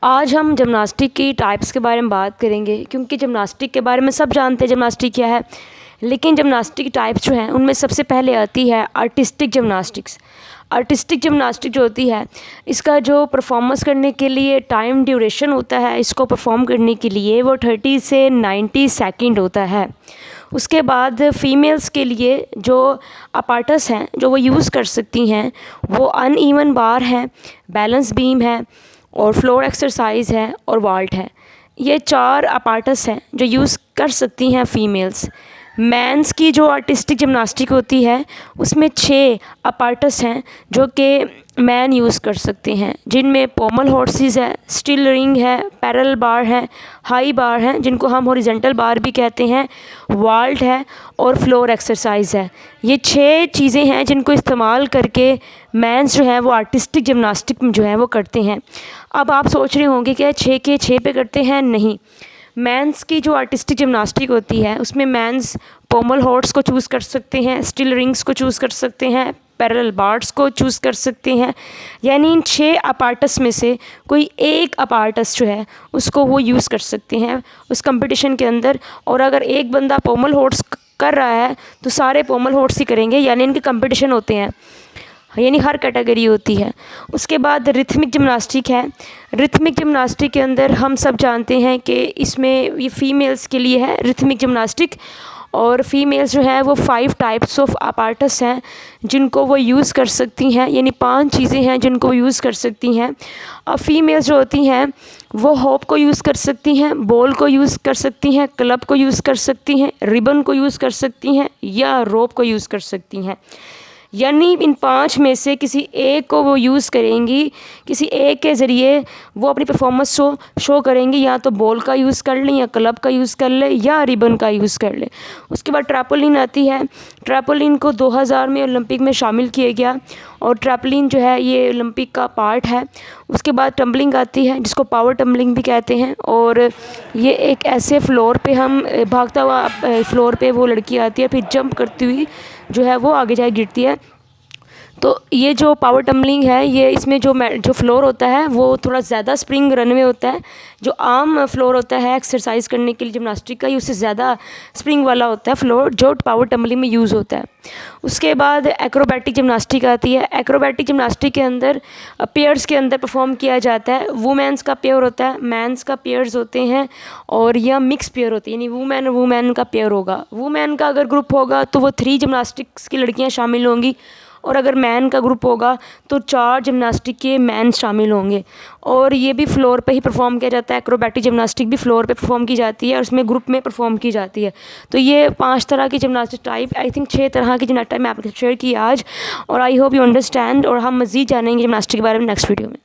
आज हम जिम्नास्टिक की टाइप्स के बारे में बात करेंगे, क्योंकि जिम्नास्टिक के बारे में सब जानते हैं जिम्नास्टिक क्या है। लेकिन जिम्नास्टिक टाइप्स जो हैं उनमें सबसे पहले आती है आर्टिस्टिक जिम्नास्टिक्स। आर्टिस्टिक जिम्नास्टिक जो होती है, इसका जो परफॉर्मेंस करने के लिए टाइम ड्यूरेशन होता है, इसको परफॉर्म करने के लिए वो 30 से 90 सेकंड होता है। उसके बाद फ़ीमेल्स के लिए जो अपार्टस हैं जो वो यूज़ कर सकती हैं, वो अनइवन बार है, बैलेंस बीम है और फ्लोर एक्सरसाइज है और वाल्ट है। ये 4 अपार्टस हैं जो यूज़ कर सकती हैं फ़ीमेल्स। मेंस की जो आर्टिस्टिक जिम्नास्टिक होती है उसमें 6 अपार्टस हैं जो कि मैन यूज़ कर सकते हैं, जिनमें पोमल हॉर्सेस है, स्टिल रिंग है, पैरेलल बार है, हाई बार है जिनको हम हॉरिजॉन्टल बार भी कहते हैं, वाल्ट है और फ्लोर एक्सरसाइज है। ये 6 चीज़ें हैं जिनको इस्तेमाल करके मेंस जो है वो आर्टिस्टिक जिम्नास्टिक जो है वो करते हैं। अब आप सोच रहे होंगे कि 6 के 6 पे करते हैं, नहीं। मेंस की जो आर्टिस्टिक जिम्नास्टिक होती है उसमें मेंस पोमल हॉर्स को चूज़ कर सकते हैं, स्टिल रिंग्स को चूज़ कर सकते हैं, पैरेलल बार्स को चूज़ कर सकते हैं। यानी इन 6 अपार्टस में से कोई एक अपार्टस जो है उसको वो यूज़ कर सकते हैं उस कंपटीशन के अंदर। और अगर एक बंदा पोमल हॉर्स कर रहा है तो सारे पोमल हॉर्स ही करेंगे, यानी इनके कंपटीशन होते हैं, यानी हर कैटेगरी होती है। उसके बाद रिथमिक जिम्नास्टिक है। रिथमिक जिम्नास्टिक के अंदर हम सब जानते हैं कि इसमें ये फ़ीमेल्स के लिए है रिथमिक जिम्नास्टिक, और फीमेल्स जो है वो 5 टाइप्स ऑफ अपार्टस हैं जिनको वो यूज़ कर सकती हैं, यानी 5 चीज़ें हैं जिनको वो यूज़ कर सकती हैं। अब फीमेल्स जो होती हैं वो हॉप को यूज़ कर सकती हैं, बॉल को यूज़ कर सकती हैं, क्लब को यूज़ कर सकती हैं, रिबन को यूज़ कर सकती हैं या रोप को यूज़ कर सकती हैं। यानी इन 5 में से किसी एक को वो यूज़ करेंगी, किसी एक के ज़रिए वो अपनी परफॉर्मेंस शो करेंगी, या तो बॉल का यूज़ कर लें या क्लब का यूज़ कर लें या रिबन का यूज़ कर लें। उसके बाद ट्रैपोलिन आती है। ट्रैपोलिन को 2000 में ओलंपिक में शामिल किया गया और ट्रैपोलिन जो है ये ओलंपिक का पार्ट है। उसके बाद टम्बलिंग आती है जिसको पावर टम्बलिंग भी कहते हैं, और ये एक ऐसे फ्लोर पे हम भागता हुआ फ्लोर पे वो लड़की आती है, फिर जंप करती हुई जो है वो आगे जाके गिरती है। तो ये जो पावर टम्बलिंग है, ये इसमें जो फ्लोर होता है वो थोड़ा ज़्यादा स्प्रिंग रनवे होता है। जो आम फ्लोर होता है एक्सरसाइज करने के लिए जिम्नास्टिक का, ये उससे ज़्यादा स्प्रिंग वाला होता है फ्लोर जो पावर टम्बलिंग में यूज़ होता है। उसके बाद एक्रोबैटिक जिम्नास्टिक आती है। एक्रोबैटिक जिम्नास्टिक के अंदर पेयर्स के अंदर परफॉर्म किया जाता है। वुमेंस का पेयर होता है, मेंस का पेयर्स होते हैं, और यह मिक्स पेयर होती है, यानी वुमेन और वुमेन का पेयर होगा। वुमेन का अगर ग्रुप होगा तो वो 3 जिम्नास्टिक्स की लड़कियाँ शामिल होंगी, और अगर मैन का ग्रुप होगा तो 4 जिम्नास्टिक के मैन शामिल होंगे। और ये भी फ्लोर पे ही परफॉर्म किया जाता है। एक्रोबैटिक जिम्नास्टिक भी फ्लोर पे परफॉर्म की जाती है और उसमें ग्रुप में परफॉर्म की जाती है। तो ये 5 तरह की जिम्नास्टिक टाइप, आई थिंक 6 तरह की जिम्नास्टिक टाइप मैं आपके साथ शेयर की आज, और आई होप यू अंडरस्टैंड। और हम मज़ीद जानेंगे जिम्नास्टिक के बारे में नेक्स्ट वीडियो में।